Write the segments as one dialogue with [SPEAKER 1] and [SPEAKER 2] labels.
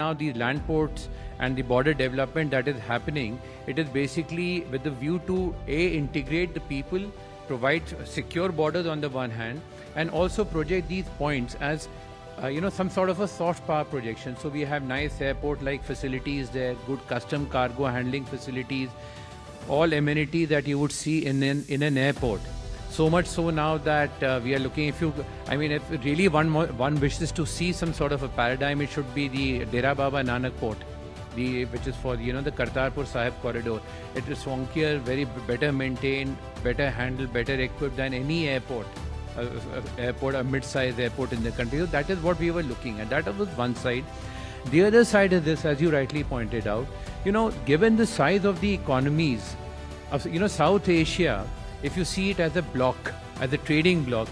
[SPEAKER 1] Now the land ports and the border development that is happening, it is basically with the view to integrate the people, provide secure borders on the one hand, and also project these points as some sort of a soft power projection. So we have nice airport-like facilities there, good custom cargo handling facilities, all amenities that you would see in an airport. So much so now that we are looking, if really one wishes to see some sort of a paradigm, it should be the Dera Baba Nanak port, which is for the Kartarpur Sahib corridor. It is swankier, very better maintained, better handled, better equipped than any airport, a mid-sized airport in the country. So that is what we were looking at. That was one side. The other side of this, as you rightly pointed out, given the size of the economies of South Asia, if you see it as a block, as a trading block,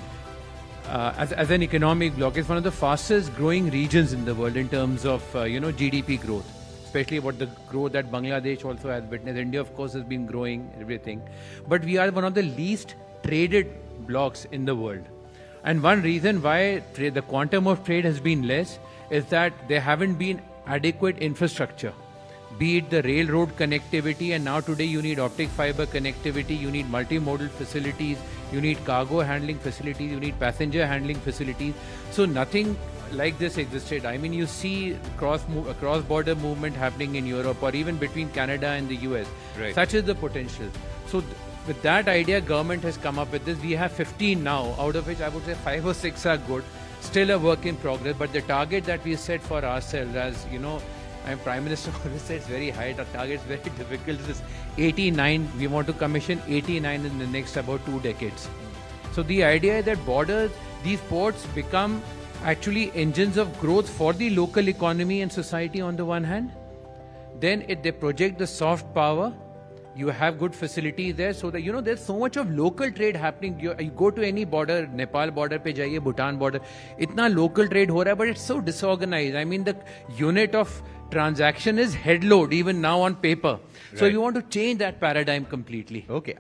[SPEAKER 1] as an economic block, it's one of the fastest growing regions in the world in terms of GDP growth, especially what the growth that Bangladesh also has witnessed. India, of course, has been growing everything, but we are one of the least traded blocks in the world. And one reason why the quantum of trade has been less is that there haven't been adequate infrastructure, be it the railroad connectivity, and now today you need optic fiber connectivity, you need multimodal facilities, you need cargo handling facilities, you need passenger handling facilities. So nothing like this existed. I mean, you see cross-border movement happening in Europe or even between Canada and the US. Right. Such is the potential. So with that idea, government has come up with this. We have 15 now, out of which I would say 5 or 6 are good. Still a work in progress, but the target that we set for ourselves, as Prime Minister always says, it's very high. The target is very difficult. This is 89. We want to commission 89 in the next about 2 decades. So the idea is that these ports become actually engines of growth for the local economy and society on the one hand. Then they project the soft power. You have good facilities there, so that there's so much of local trade happening. You go to any border, Nepal border pe jaiye, Bhutan border, itna local trade ho raha hai, but it's so disorganized. I mean, the unit of transaction is head load even now on paper. Right. So you want to change that paradigm completely.
[SPEAKER 2] Okay.